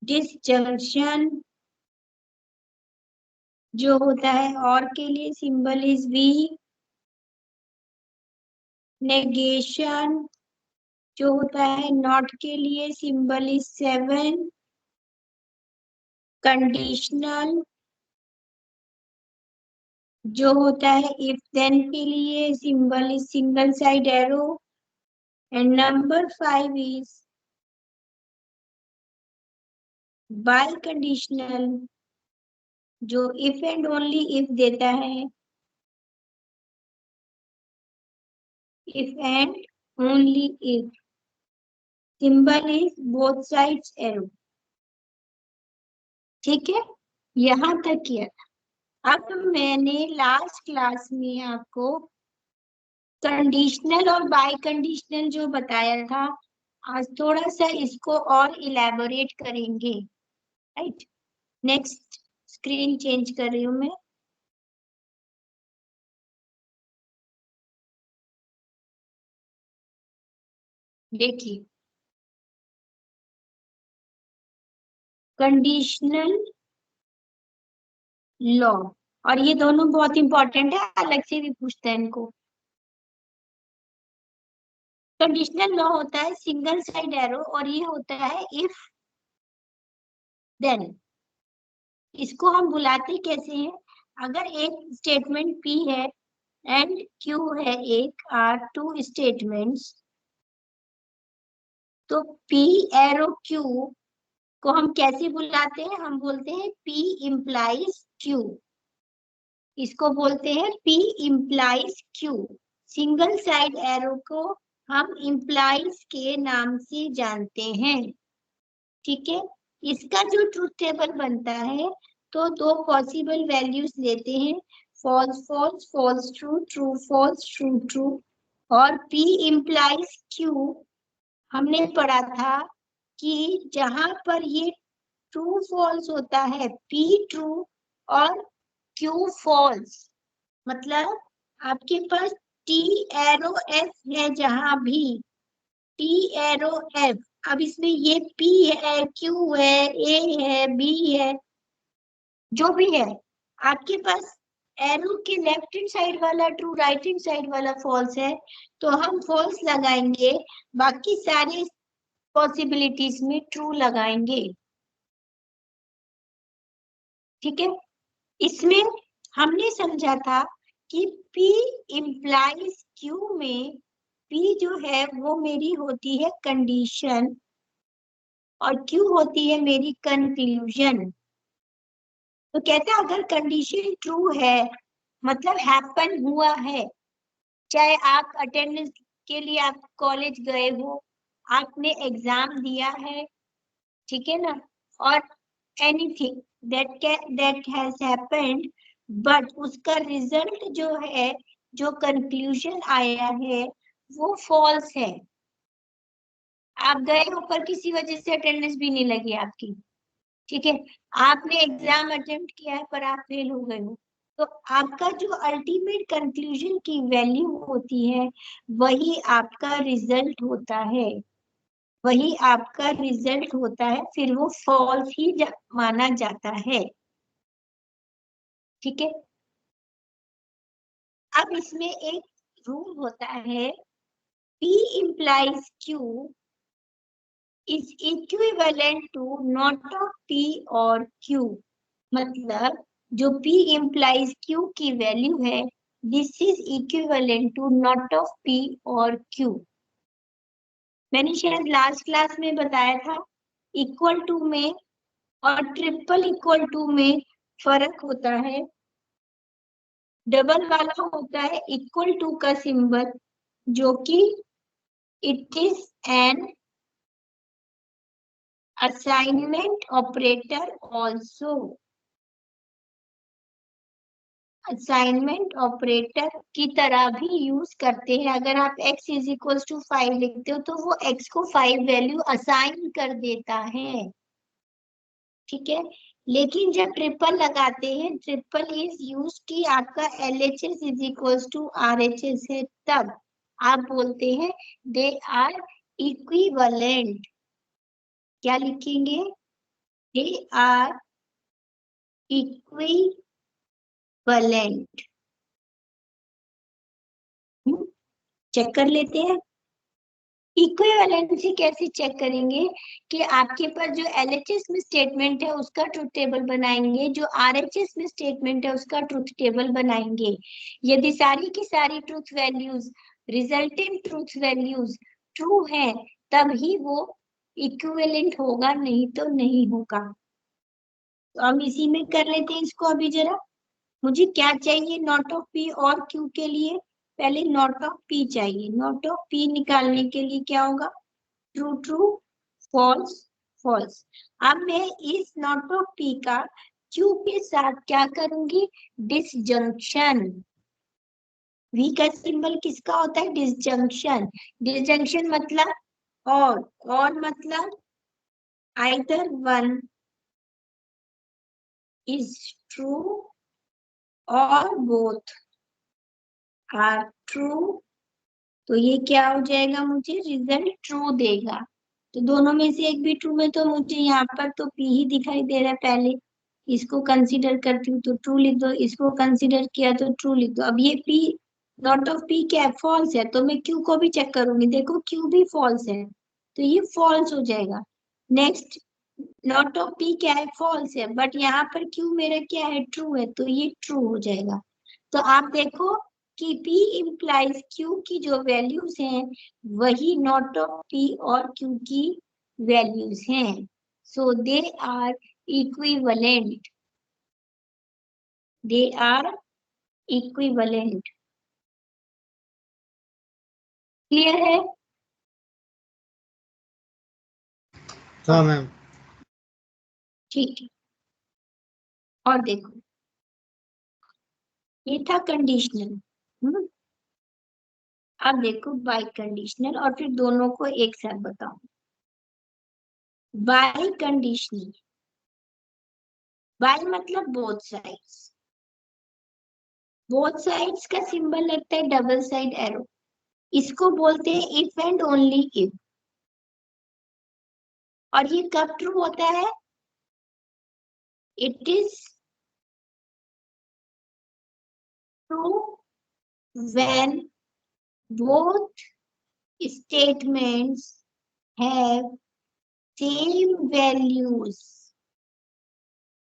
Disjunction जो होता है और के लिए सिंबल इज वी। नेगेशन जो होता है नॉट के लिए सिंबल इज 7। कंडीशनल जो होता है इफ देन के लिए symbol is single side arrow. And number 5 is by conditional जो इफ एंड ओनली इफ देता है। If and only if symbol is both sides arrow. ठीक है, यहां तक किया। अब मैंने लास्ट क्लास में आपको कंडीशनल और बाय कंडीशनल जो बताया था, आज थोड़ा सा इसको और इलेबोरेट करेंगे। राइट, नेक्स्ट स्क्रीन चेंज कर रही हूँ मैं। देखिए, कंडीशनल लॉ और ये दोनों बहुत इंपॉर्टेंट है, अलग से भी पूछते हैं इनको। कंडीशनल लॉ होता है सिंगल साइड एरो और ये होता है इफ देन। इसको हम बुलाते कैसे हैं? अगर एक स्टेटमेंट P है एंड Q है, एक आर टू स्टेटमेंट्स, तो P एरो Q को हम कैसे बुलाते हैं? हम बोलते हैं P इम्प्लाइज Q। इसको बोलते हैं P implies Q। Single side arrow को हम इम्प्लाइज के नाम से जानते हैं। ठीक है, इसका जो ट्रूथ टेबल बनता है तो दो पॉसिबल वैल्यूज लेते हैं, false false, false true, true false, true true. और P इम्प्लाइज Q हमने पढ़ा था कि जहां पर ये ट्रू फॉल्स होता है, P ट्रू और Q फॉल्स, मतलब आपके पास T एरो F है, जहां भी T एरो F, अब इसमें ये P है, Q है, A है, B है, जो भी है, आपके पास एरो के लेफ्ट हैंड साइड वाला ट्रू, राइट हैंड साइड वाला फॉल्स है, तो हम फॉल्स लगाएंगे, बाकी सारे पॉसिबिलिटीज में ट्रू लगाएंगे। ठीक है, इसमें हमने समझा था कि P इम्प्लाइज Q में P जो है वो मेरी होती है कंडीशन और Q होती है मेरी कंक्लूजन। तो कहते हैं अगर कंडीशन ट्रू है मतलब हैपन हुआ है, चाहे आप अटेंडेंस के लिए आप कॉलेज गए हो, आपने एग्जाम दिया है, ठीक है ना, और anything that has happened, but उसका रिजल्ट जो है, जो कंक्लूजन आया है वो फॉल्स है। आप गए हो पर किसी वजह से अटेंडेंस भी नहीं लगी आपकी, ठीक है, आपने एग्जाम अटेम्प्ट किया है पर आप फेल हो गए हो, तो आपका जो अल्टीमेट कंक्लूजन की वैल्यू होती है वही आपका रिजल्ट होता है, वही आपका रिजल्ट होता है, फिर वो फॉल्स ही माना जाता है। ठीक है, अब इसमें एक रूल होता है, P implies Q is equivalent to not of P और Q। मतलब जो P implies Q की वैल्यू है, this is equivalent to not of P और Q। मैंने शायद लास्ट क्लास में बताया था, इक्वल टू में और ट्रिपल इक्वल टू में फर्क होता है। डबल वाला होता है इक्वल टू का सिंबल, जो कि it is an assignment operator also. Assignment operator की तरह भी यूज करते हैं। अगर आप x इज इक्वल टू 5 लिखते हो तो वो x को 5 वैल्यू असाइन कर देता है। ठीक है, लेकिन जब ट्रिपल लगाते हैं, ट्रिपल इज यूज की आपका LHS is equal to RHS है, तब आप बोलते हैं दे आर इक्विवेलेंट। क्या लिखेंगे? दे आर इक्विवेलेंट। चेक कर लेते हैं इक्विवेलेंसी कैसे चेक करेंगे कि आपके पास जो एलएचएस में स्टेटमेंट है उसका ट्रुथ टेबल बनाएंगे, जो आरएचएस में स्टेटमेंट है उसका ट्रुथ टेबल बनाएंगे। यदि सारी की सारी truth values, resultant truth values true है तब ही वो इक्विवेलेंट होगा, नहीं तो नहीं होगा। तो हम इसी में कर लेते हैं इसको। अभी जरा मुझे क्या चाहिए नॉट ऑफ पी और क्यू के लिए, पहले नॉट ऑफ पी चाहिए। नॉट ऑफ पी निकालने के लिए क्या होगा, ट्रू ट्रू, फॉल्स फॉल्स। अब मैं इस नॉट ऑफ पी का क्यू के साथ क्या करूंगी, डिसजंक्शन। वी का सिंबल किसका होता है, डिसजंक्शन। डिसजंक्शन मतलब और मतलब आइदर वन इज ट्रू और बोथ आर ट्रू। तो ये क्या हो जाएगा, मुझे रिजल्ट ट्रू देगा। तो दोनों में से एक भी ट्रू है, तो मुझे यहाँ पर तो पी ही दिखाई दे रहा है। पहले इसको कंसीडर करती हूँ तो ट्रू लिख दो, इसको कंसीडर किया तो ट्रू लिख दो। अब ये पी नॉट ऑफ पी क्या है, फॉल्स है, तो मैं क्यू को भी चेक करूंगी। देखो क्यू भी फॉल्स है तो ये फॉल्स हो जाएगा। नेक्स्ट नॉट ऑफ पी क्या है, फॉल्स है, बट यहाँ पर क्यू मेरा क्या है, ट्रू है, तो ये ट्रू हो जाएगा। तो आप देखो कि P इम्प्लाइज Q की जो वैल्यूज हैं वही नॉट ऑफ P और Q की वैल्यूज हैं। So they are equivalent, they are equivalent. Clear है? हाँ मैम। ठीक है। और देखो ये था कंडीशनल। अब देखो बाई कंडीशनल, और फिर दोनों को एक साथ बताओ। बाई कंडीशनल, बाई मतलब बोथ साइड्स। बोथ साइड्स का सिंबल लगता है डबल साइड एरो। इसको बोलते हैं इफ एंड ओनली इफ। और ये कब ट्रू होता है, it is true when both statements have same values.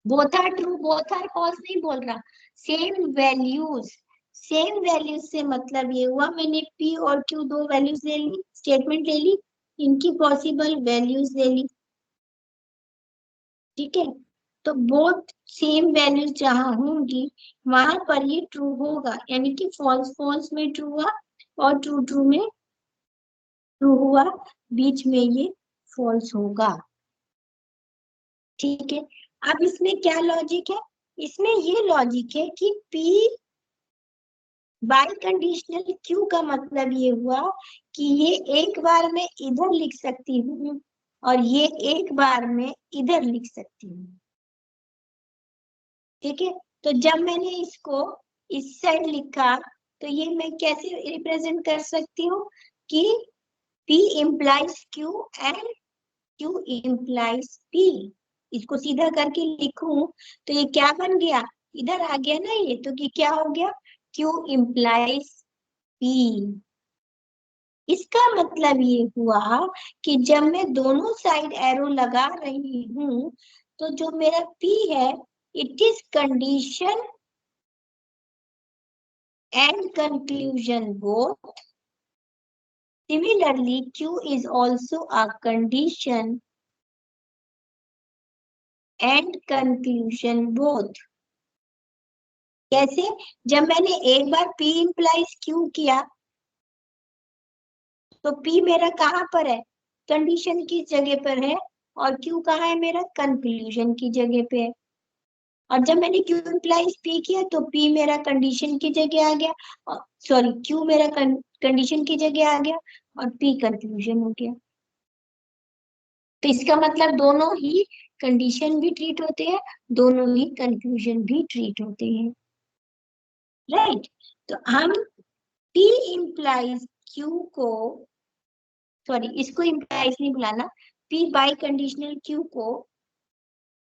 Both are true, both are false नहीं बोल रहा, सेम वैल्यूज। सेम वैल्यूज से मतलब ये हुआ मैंने पी और क्यू दो वैल्यूज ले ली, स्टेटमेंट ले ली, इनकी पॉसिबल वैल्यूज ले ली। ठीक है, तो बोथ सेम वैल्यूज जहां होंगी वहां पर ये ट्रू होगा, यानी कि फॉल्स फॉल्स में ट्रू हुआ और ट्रू ट्रू में ट्रू हुआ, बीच में ये फॉल्स होगा। ठीक है, अब इसमें क्या लॉजिक है, इसमें ये लॉजिक है कि P बाई कंडीशनल क्यू का मतलब ये हुआ कि ये एक बार में इधर लिख सकती हूँ और ये एक बार में इधर लिख सकती हूँ। ठीक है, तो जब मैंने इसको इस साइड लिखा तो ये मैं कैसे रिप्रेजेंट कर सकती हूँ कि P implies Q and Q implies P। इसको सीधा करके लिखूं तो ये क्या बन गया, इधर आ गया ना ये, तो ये क्या हो गया, Q इम्प्लाइज P। इसका मतलब ये हुआ कि जब मैं दोनों साइड एरो लगा रही हूं तो जो मेरा P है it is condition and conclusion both. Similarly, Q is also a condition and conclusion both. कैसे, जब मैंने एक बार P implies Q किया तो P मेरा कहाँ पर है, कंडीशन की जगह पर है, और Q कहाँ है मेरा, कंक्लूजन की जगह पे है। और जब मैंने Q implies P किया तो P मेरा कंडीशन की जगह आ गया, सॉरी Q मेरा कंडीशन की जगह आ गया और P कंक्लूजन हो गया। तो इसका मतलब दोनों ही कंडीशन भी ट्रीट होते हैं, दोनों ही कंक्लूजन भी ट्रीट होते हैं। राइट, तो हम P इम्प्लाइज Q को, सॉरी इसको इम्प्लाइज नहीं बुलाना, P बाई कंडीशनल Q को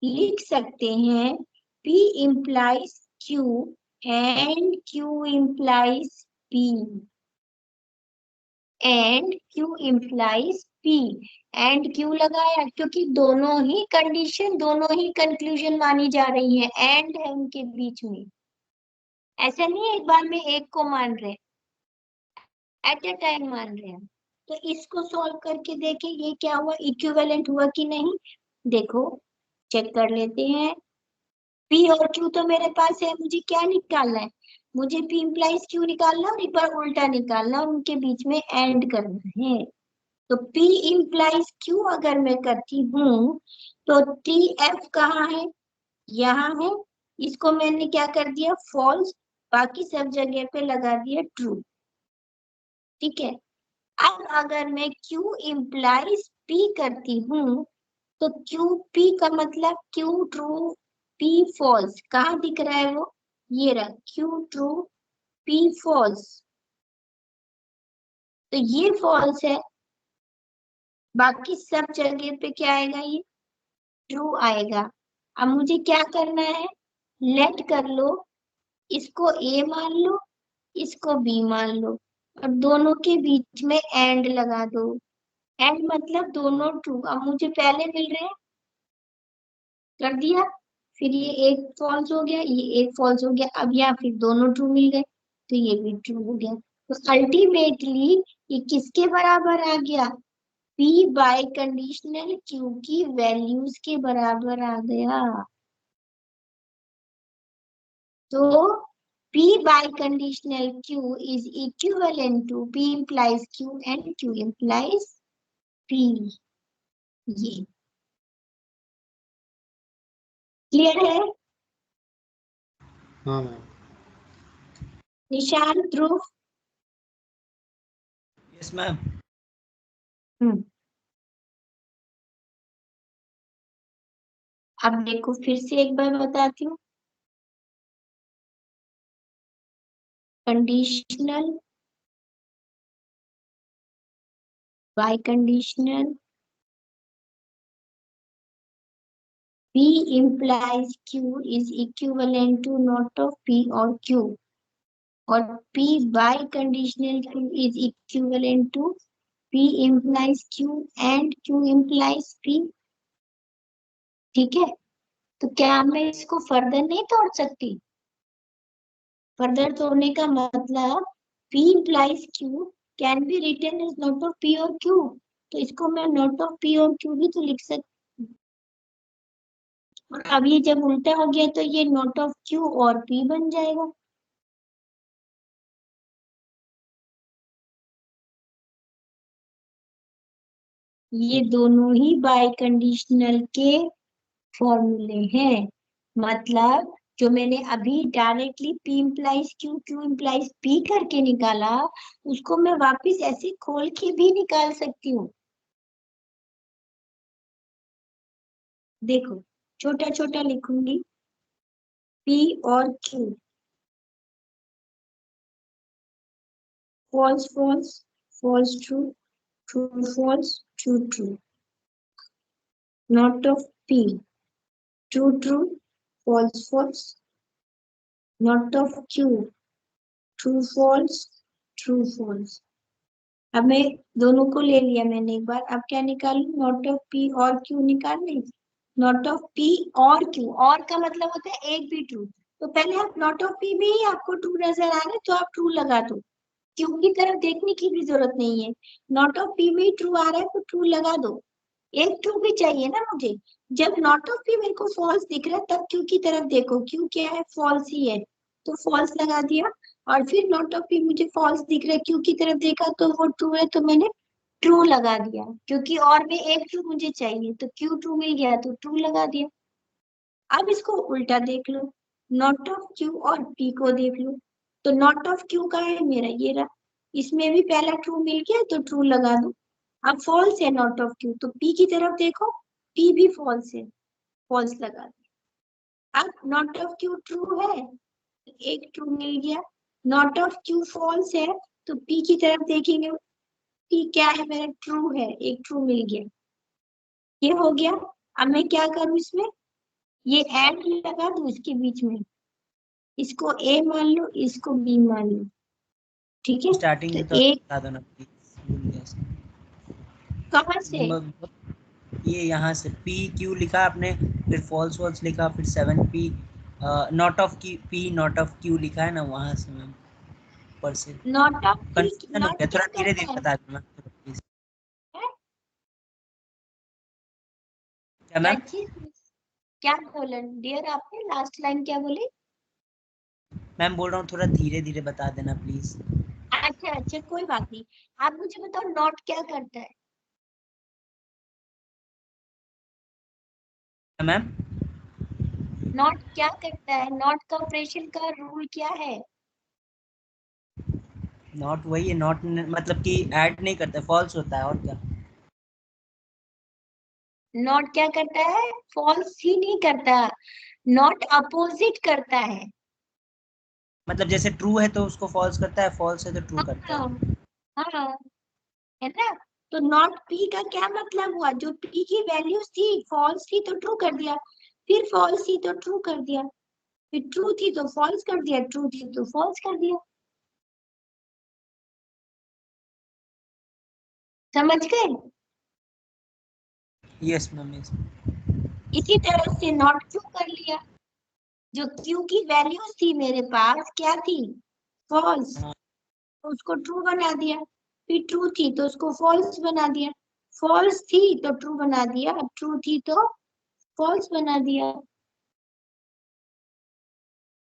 लिख सकते हैं P implies Q and Q implies P and Q implies P and Q लगाया क्योंकि दोनों ही कंडीशन, दोनों ही कंक्लूजन मानी जा रही है, एंड है उनके बीच में। ऐसा नहीं है एक बार में एक को मान रहे, एट ए टाइम मान रहे हैं। तो इसको सॉल्व करके देखें ये क्या हुआ, इक्विवेलेंट हुआ कि नहीं। देखो चेक कर लेते हैं। P और Q तो मेरे पास है, मुझे क्या निकालना है, मुझे P इम्प्लाइज Q निकालना और एक बार उल्टा निकालना, उनके बीच में एंड करना है। तो P इम्प्लाइज Q अगर मैं करती हूँ तो TF कहाँ है, यहाँ है। इसको मैंने क्या कर दिया, फॉल्स, बाकी सब जगह पे लगा दिया ट्रू। ठीक है, अब अगर मैं Q इम्प्लाइज P करती हूँ तो Q P का मतलब Q ट्रू P फॉल्स, कहाँ दिख रहा है वो, ये रहा Q ट्रू P फॉल्स, तो ये फॉल्स है, बाकी सब जगह पे क्या आएगा, ये ट्रू आएगा। अब मुझे क्या करना है, लेट कर लो, इसको A मान लो, इसको B मान लो, और दोनों के बीच में एंड लगा दो। एंड मतलब दोनों ट्रू, अब मुझे पहले मिल रहे हैं, कर दिया, फिर ये एक फॉल्स हो गया, ये एक फॉल्स हो गया, अब यहाँ फिर दोनों ट्रू मिल गए, तो ये भी ट्रू हो गया। तो अल्टीमेटली ये किसके बराबर आ गया, P बाय कंडीशनल Q की वैल्यूज के बराबर आ गया। तो P by conditional Q is equivalent to P implies Q and Q implies P। ये क्लियर है। हाँ मैम। निशान ध्रुव। Yes ma'am. अब देखो फिर से एक बार बताती हूँ, conditional bye conditional P implies Q is equivalent to not of P और Q, और P by conditional Q is equivalent to P implies Q and Q implies P। ठीक है, तो क्या मैं इसको फर्दर नहीं तोड़ सकती, फर्दर तोड़ने का मतलब P implies Q can be written as not of P और Q, तो इसको मैं नॉट ऑफ P और Q भी तो लिख सकती। और अब ये जब उल्टा हो गया तो ये नॉट ऑफ Q और P बन जाएगा। ये दोनों ही बाय कंडीशनल के फॉर्मूले हैं, मतलब जो मैंने अभी directly P implies Q, Q implies P करके निकाला, उसको मैं वापस ऐसे खोल के भी निकाल सकती हूँ। देखो छोटा छोटा लिखूंगी, P और Q, false false, false true, true false, true true, not of P, true true, false false, not of Q, true false, true false. अब मैं दोनों को ले लिया मैंने एक बार, अब क्या निकालू, नॉट ऑफ P और Q निकाल ली। नॉट ऑफ P और Q, और का मतलब होता है एक भी ट्रू, तो पहले आप नॉट ऑफ P में ही आपको ट्रू नजर आ रहे तो आप ट्रू लगा दो, Q की तरफ देखने की भी जरूरत नहीं है। नॉट ऑफ P में ही ट्रू आ रहा है तो ट्रू लगा दो, एक ट्रू भी चाहिए ना मुझे। जब नॉट ऑफ P मेरे को फॉल्स दिख रहा है तब Q की तरफ देखो, Q क्या है, फॉल्स ही है, तो फॉल्स लगा दिया। और फिर नॉट ऑफ P मुझे फॉल्स दिख रहा है, Q की तरफ देखा तो वो ट्रू है, तो मैंने ट्रू लगा दिया, क्योंकि और भी एक ट्रू मुझे चाहिए, तो Q ट्रू मिल गया तो ट्रू लगा दिया। अब इसको उल्टा देख लो, नॉट ऑफ Q और P को देख लो, तो नॉट ऑफ Q का है मेरा ये रहा, इसमें भी पहला ट्रू मिल गया तो ट्रू लगा दो। अब फॉल्स है नॉट ऑफ Q, तो P की तरफ देखो, P भी फॉल्स है, फॉल्स लगा दो। अब नॉट ऑफ Q ट्रू है, एक ट्रू मिल गया, नॉट ऑफ Q फॉल्स है, तो P की तरफ देखेंगे, P क्या है मेरा, ट्रू है, एक ट्रू मिल गया, ये हो गया। अब मैं क्या करूं इसमें, ये एंड लगा दो इसके बीच में, इसको ए मान लो, इसको बी मान लो, ठीक है। स्टार्टिंग में तो तो एक बता दो ना प्लीज, भूल गया कहाँ से? ये यहाँ से पी क्यू लिखा आपने, फिर फॉल्स वॉल्स लिखा, फिर 7p not of P not of Q लिखा है ना, वहां से मैम ऊपर से नॉट ऑफ पी, कंफ्यूजन हो नॉट गया, क्या थोड़ा धीरे करता धीरे है? बता दो मैम प्लीज। हैं? क्या क्या मैम? चीज? क्या बोला डियर आपने, लास्ट लाइन क्या बोली? मैम बोल रहा हूँ थोड़ा धीरे धीरे बता देना प्लीज। अच्छा अच्छा, कोई बात नहीं। आप मुझे बताओ नॉट क्या करता है? मैम नॉट क्या करता है? नॉट का ऑपरेशन का रूल क्या है? नॉट वही है, नॉट मतलब कि ऐड नहीं करता, फॉल्स होता है और क्या। नॉट क्या करता है? फॉल्स ही नहीं करता, नॉट अपोजिट करता है। मतलब जैसे ट्रू है तो उसको फॉल्स करता है, फॉल्स है तो ट्रू करता हाँ है। हाँ, है ना। तो नॉट पी का क्या मतलब हुआ? जो पी की वैल्यू थी फॉल्स थी तो ट्रू कर दिया, फिर फॉल्स थी तो ट्रू कर दिया, फिर ट्रू थी तो फॉल्स कर दिया, ट्रू थी तो फॉल्स कर दिया। समझ गए? Yes ma'am yes. इसी तरह से नॉट क्यू कर लिया, जो क्यू की वैल्यूज थी मेरे पास क्या थी? फॉल्स, हाँ तो उसको ट्रू बना दिया, फिर ट्रू थी तो उसको फॉल्स बना दिया, फॉल्स थी तो ट्रू बना दिया, ट्रू थी तो फॉल्स बना दिया,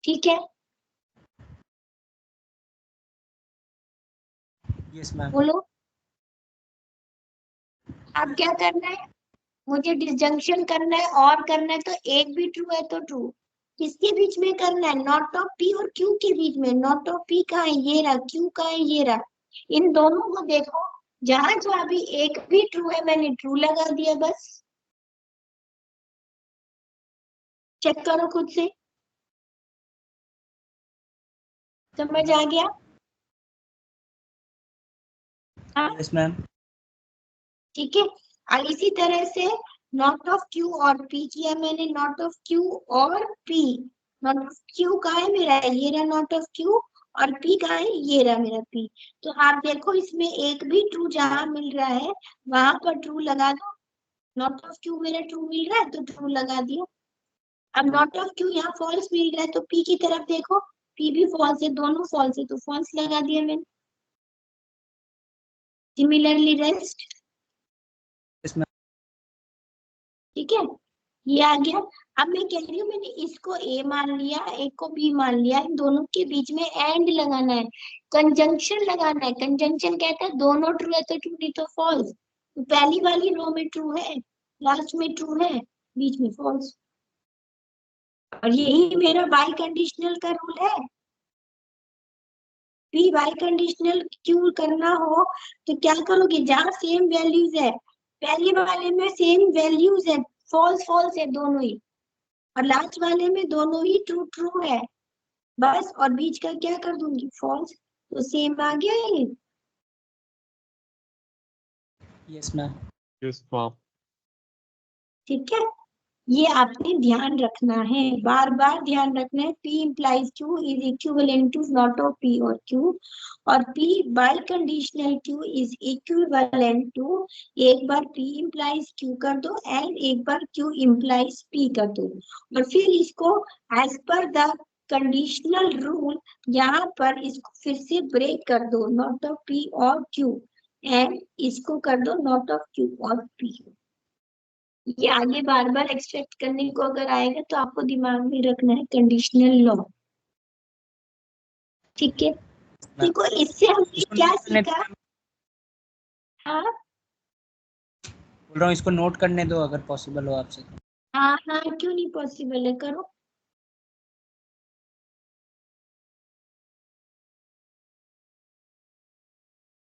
ठीक है। Yes ma'am. बोलो अब क्या करना है? मुझे डिसजंक्शन करना है और करना है, तो एक भी ट्रू है तो ट्रू, किसके बीच में करना है? नॉट ऑफ पी और क्यू के बीच में। नॉट ऑफ पी कहाँ है? ये रहा। क्यू कहाँ है? ये रहा। इन दोनों को देखो, जहां जहां भी एक भी ट्रू है मैंने ट्रू लगा दिया, बस चेक करो खुद से, समझ आ गया? हाँ, यस मैम। ठीक है। और इसी तरह से नॉट ऑफ क्यू और पी किया मैंने, नॉट ऑफ क्यू और पी। नॉट ऑफ क्यू का है मेरा, ये रहा नॉट ऑफ क्यू, और पी का है, ये रहा मेरा पी। तो आप देखो इसमें एक भी ट्रू जहां मिल रहा है वहां पर ट्रू लगा दो। नॉट ऑफ क्यू मेरा ट्रू मिल रहा है तो ट्रू लगा दिया। अब नॉट ऑफ क्यू यहाँ फॉल्स मिल रहा है तो पी की तरफ देखो, पी भी फॉल्स है, दोनों फॉल्स है तो फॉल्स लगा दिया मैंने। Similarly rest, yes ma'am. ठीक है। ये आ गया। अब मैं कह रही हूँ मैंने इसको ए मान लिया, एक को बी मान लिया, इन दोनों के बीच में एंड लगाना है, कंजंक्शन लगाना है। कंजंक्शन कहता है दोनों ट्रू है तो ट्रू, नहीं तो फॉल्स। तो पहली वाली रो में ट्रू है, लास्ट में ट्रू है, बीच में फॉल्स। और यही मेरा बाई कंडीशनल का रूल है। पी बाई कंडीशनल क्यों करना हो तो क्या करोगे? जहां सेम वैल्यूज है, पहले वाले में सेम वैल्यूज है, फॉल्स फॉल्स है दोनों ही, और लास्ट वाले में दोनों ही ट्रू ट्रू है, बस। और बीच का क्या कर दूंगी? फॉल्स, तो सेम आ गया ये, यस मैम। Yes ma'am. ठीक है। ये आपने ध्यान रखना है, बार बार ध्यान रखना है। P implies Q is equivalent to not of P और Q, और P by conditional Q is equivalent to, एक बार P implies Q कर दो एंड एक बार Q implies P कर दो, और फिर इसको as per the conditional rule यहाँ पर इसको फिर से ब्रेक कर दो, नॉट ऑफ P और Q, एंड इसको कर दो नॉट ऑफ Q और P। ये आगे बार बार एक्सट्रैक्ट करने को अगर आएगा तो आपको दिमाग में रखना है कंडीशनल लॉ, ठीक है। मैम देखो इससे हमने इसको क्या नोट करने सीखा? हाँ बोल रहा हूँ, इसको नोट करने दो अगर पॉसिबल हो आपसे तो। हाँ हाँ, क्यों नहीं पॉसिबल है, करो।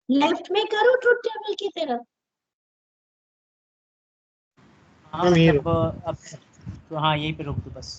लेफ्ट में करो ट्रुथ टेबल की तरफ। हाँ मतलब अब तो हाँ यहीं पे रोक दो बस।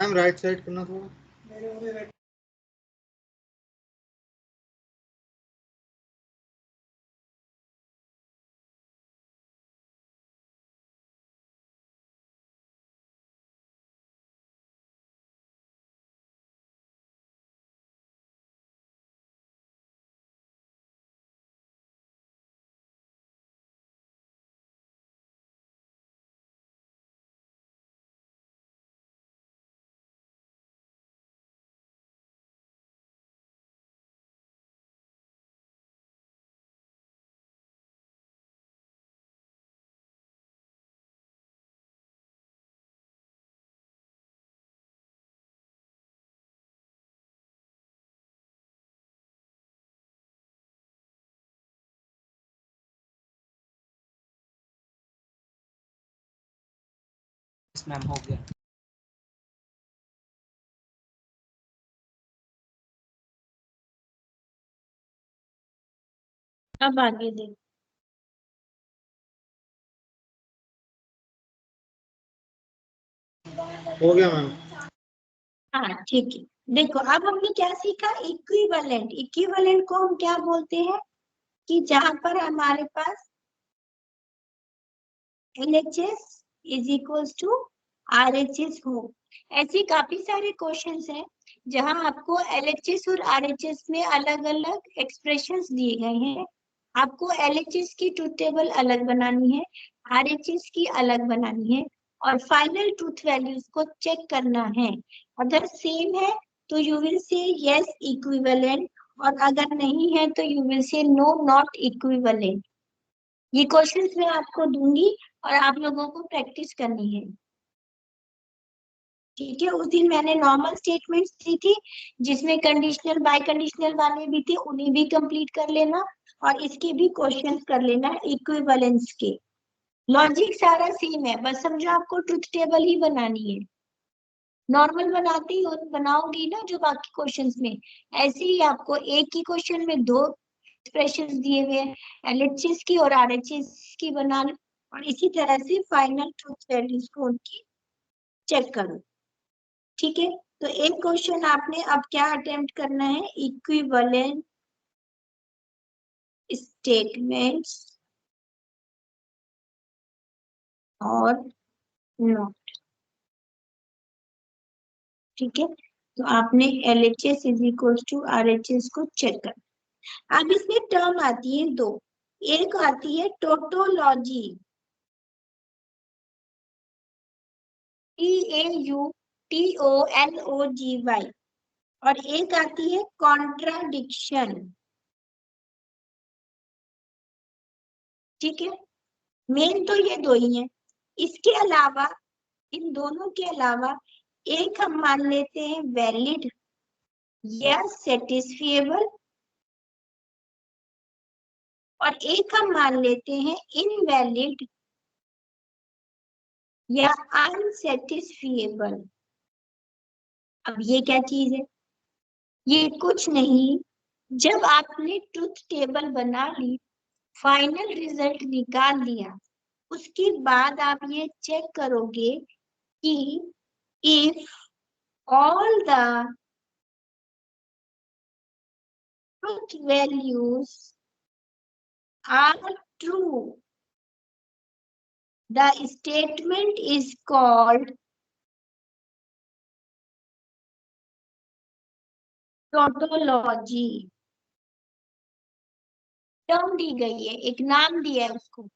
मैम राइट साइड करना थोड़ा। मैम हो गया। अब आगे देख। हो गया मैम। हाँ ठीक है। देखो अब हमने क्या सीखा, इक्विवेलेंट। इक्विवेलेंट को हम क्या बोलते हैं कि जहां पर हमारे पास LHS is equals to RHS हो। ऐसे काफी सारे क्वेश्चंस हैं जहां आपको LHS और RHS में अलग अलग एक्सप्रेशंस दिए गए हैं। आपको LHS की ट्रूथ टेबल अलग बनानी है, RHS की अलग बनानी है, और फाइनल ट्रूथ वैल्यूज को चेक करना है। अगर सेम है तो you will say yes equivalent, और अगर नहीं है तो you will say no not equivalent. ये क्वेश्चंस मैं आपको दूंगी और आप लोगों को प्रैक्टिस करनी है। ठीक है, उस दिन मैंने नॉर्मल स्टेटमेंट्स दी थी जिसमें कंडीशनल बाय कंडीशनल वाले भी थे, उन्हें भी कंप्लीट कर लेना और इसके भी क्वेश्चंस कर लेना इक्विवेलेंस के। लॉजिक सारा सेम है, बस समझो आपको ट्रुथ टेबल ही बनानी है। नॉर्मल बनाते ही बनाओगी ना जो बाकी क्वेश्चंस में, ऐसे ही आपको एक ही क्वेश्चन में दो एक्सप्रेशंस दिए हुए हैं, LHS की और RHS की बना लो, और इसी तरह से फाइनल ट्रुथ वैल्यूज को उनकी चेक करो। ठीक है, तो एक क्वेश्चन आपने अब क्या अटेम्प्ट करना है, इक्विवेलेंट स्टेटमेंट्स और नॉट। ठीक है, तो आपने LHS is equal to RHS को चेक करना। अब इसमें टर्म आती है दो, एक आती है टोटोलॉजी, TAUTOLOGY, और एक आती है कॉन्ट्राडिक्शन। ठीक है, मेन तो ये दो ही हैं। इसके अलावा, इन दोनों के अलावा एक हम मान लेते हैं वैलिड या सेटिस्फिएबल, और एक हम मान लेते हैं इनवैलिड या अनसेटिस्फिएबल। अब ये क्या चीज है, ये कुछ नहीं, जब आपने ट्रुथ टेबल बना ली, फाइनल रिजल्ट निकाल लिया, उसके बाद आप ये चेक करोगे कि if all the truth values are true, the statement is called tautology। Term दी गई है, एक नाम दिया है उसको।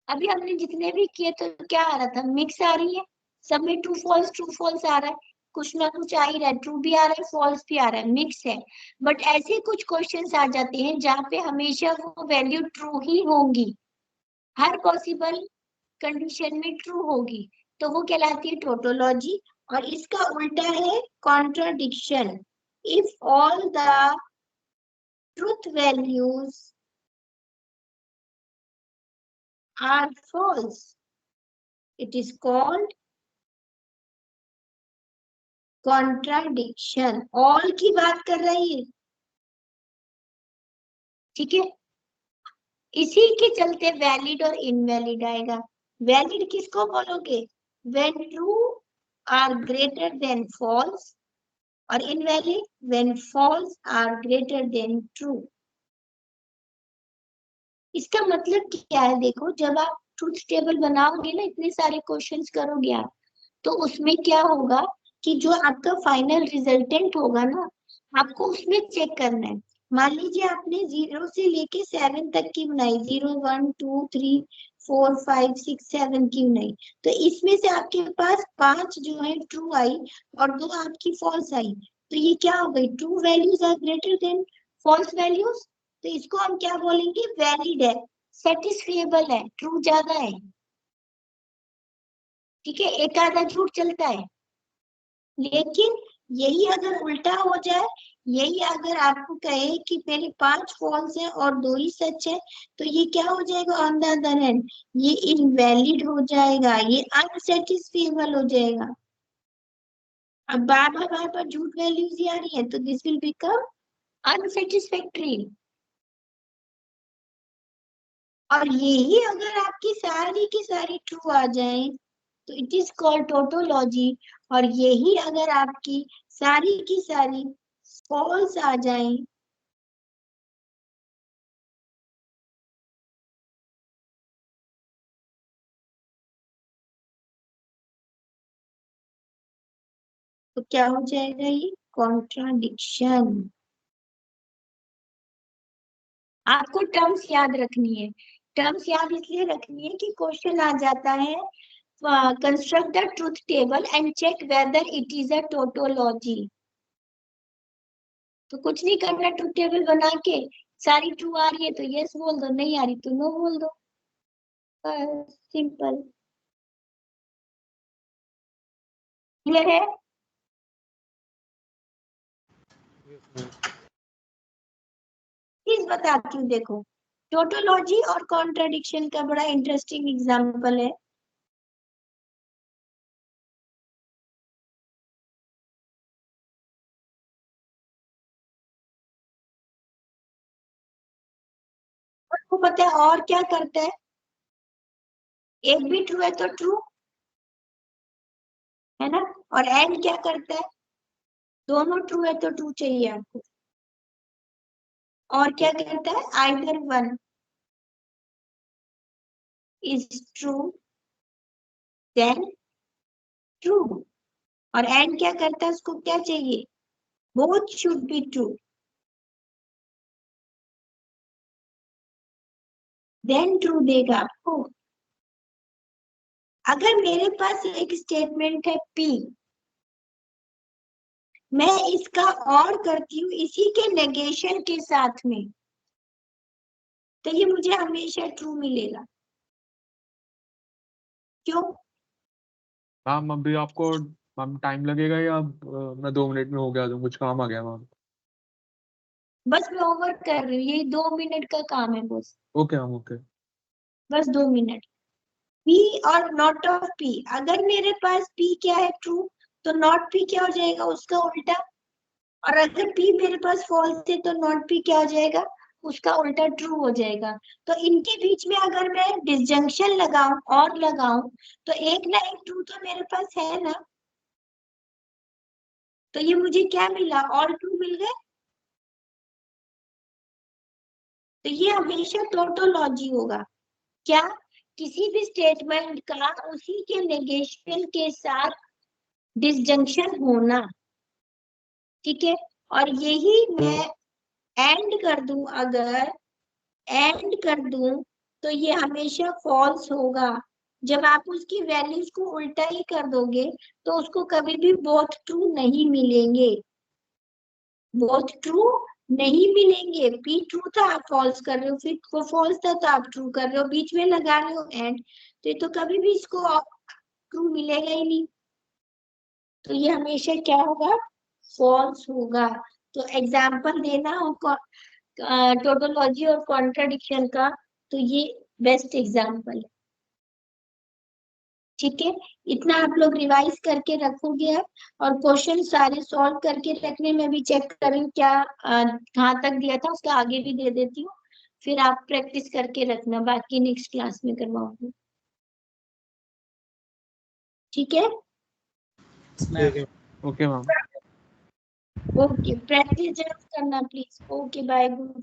अभी हमने जितने भी किए तो क्या आ रहा था, मिक्स आ रही है, सब में ट्रू फॉल्स आ रहा है, कुछ ना कुछ आ ही रहा है, ट्रू भी आ रहा है फॉल्स भी आ रहा है, मिक्स है। बट ऐसे कुछ क्वेश्चंस आ जाते हैं जहाँ पे हमेशा वो वैल्यू ट्रू ही होंगी, हर पॉसिबल कंडीशन में ट्रू होगी, तो वो कहलाती है टोटोलॉजी। और इसका उल्टा है contradiction. If all the truth values are false, it is called contradiction. All की बात कर रही है। ठीक है, इसी के चलते वैलिड और इनवैलिड आएगा। वैलिड किसको बोलोगे, when true are greater than false और invalid when false are greater than true। इसका मतलब क्या है, देखो जब आप ट्रूथ टेबल बनाओगे ना, इतने सारे क्वेश्चंस करोगे आप, तो उसमें क्या होगा कि जो आपका फाइनल रिजल्टेंट होगा ना, आपको उसमें चेक करना है। मान लीजिए आपने 0 से लेके 7 तक की बनाई, 0 1 2 3 4 5 6 7 की बनाई, तो इसमें से आपके पास 5 जो है ट्रू आई और 2 आपकी फॉल्स आई, तो ये क्या हो गई, true values are greater than false values, तो इसको हम क्या बोलेंगे, वैलिड है, सेटिस्फेबल है, ट्रू ज्यादा है। ठीक है, एक आधा झूठ चलता है, लेकिन यही अगर उल्टा हो जाए, यही अगर आपको कहे कि पहले 5 फॉल्स है और 2 ही सच है, तो ये क्या हो जाएगा, ऑन द अदर हैंड ये इनवैलिड हो जाएगा, ये अनसेटिस्फेबल हो जाएगा। अब बार बार झूठ वैल्यूज ही आ रही है, तो दिस विल बिकम अनसेटिस्फैक्टरी। और यही अगर आपकी सारी की सारी ट्रू आ जाए, तो इट इज कॉल्ड टोटोलॉजी। और यही अगर आपकी सारी की सारी फॉल्स आ जाए, तो क्या हो जाएगा, ये कॉन्ट्राडिक्शन। आपको टर्म्स याद रखनी है, टर्म्स याद इसलिए रखनी है कि क्वेश्चन आ जाता है, construct the truth table and check whether it is a tautology. तो कुछ नहीं करना, ट्रूथ टेबल बना के सारी ट्रू आ रही है तो यस बोल दो, नहीं आ रही तो नो बोल दो, सिंपल। क्लियर है? प्लीज बताती हूँ, देखो टोटोलॉजी और कॉन्ट्राडिक्शन का बड़ा इंटरेस्टिंग एग्जांपल है। आपको पता है और क्या करता है, एक भी ट्रू है तो ट्रू है ना, और एंड क्या करता है, दोनों ट्रू है तो ट्रू चाहिए आपको, और क्या कहता है, either one is true then true, और एंड क्या करता है, उसको क्या चाहिए, both should be true then true देगा आपको। अगर मेरे पास एक स्टेटमेंट है P, मैं इसका और करती हूँ इसी के नेगेशन के साथ में, तो ये मुझे हमेशा ट्रू मिलेगा। क्यों? मैम अभी आपको मैम टाइम लगेगा या मैं 2 मिनट में हो गया तो कुछ काम आ गया मैम। बस मैं ओवर कर रही हूँ, यही 2 मिनट का काम है बस, ओके मैम ओके। बस 2 मिनट। P और नॉट ऑफ P, अगर मेरे पास P क्या है, ट्रू, तो नॉट P क्या हो जाएगा, उसका उल्टा। और अगर P मेरे पास फॉल्स है तो नॉट P क्या हो जाएगा, उसका उल्टा ट्रू हो जाएगा। तो इनके बीच में अगर मैं डिसजंक्शन लगाऊं और लगाऊं, तो एक ना एक ट्रू तो मेरे पास है ना, तो ये मुझे क्या मिला, ऑल ट्रू मिल गए। तो ये हमेशा टोटोलॉजी होगा, क्या, किसी भी स्टेटमेंट का उसी के नेगेशन के साथ डिसजंक्शन होना। ठीक है, और यही मैं एंड कर दूं, अगर एंड कर दूं तो ये हमेशा फॉल्स होगा। जब आप उसकी वैल्यूज को उल्टा ही कर दोगे तो उसको कभी भी बोथ ट्रू नहीं मिलेंगे, बोथ ट्रू नहीं मिलेंगे। पी ट्रू था आप फॉल्स कर रहे हो, फिर वो फॉल्स था तो आप ट्रू कर रहे हो, बीच में लगा रहे हो एंड, तो ये तो कभी भी इसको ट्रू मिलेगा ही नहीं, तो ये हमेशा क्या होगा, फॉल्स होगा। तो एग्जाम्पल देना हो टोटोलॉजी और कॉन्ट्राडिक्शन का, तो ये बेस्ट एग्जाम्पल है। ठीक है, इतना आप लोग रिवाइज करके रखोगे आप, और क्वेश्चन सारे सॉल्व करके रखने में भी चेक करें क्या कहाँ तक दिया था, उसका आगे भी दे देती हूँ, फिर आप प्रैक्टिस करके रखना, बाकी नेक्स्ट क्लास में करवाऊंगी। ठीक है, ठीक है ओके मैम। ओके, प्रैक्टिस जरूर करना प्लीज। Okay, bye, good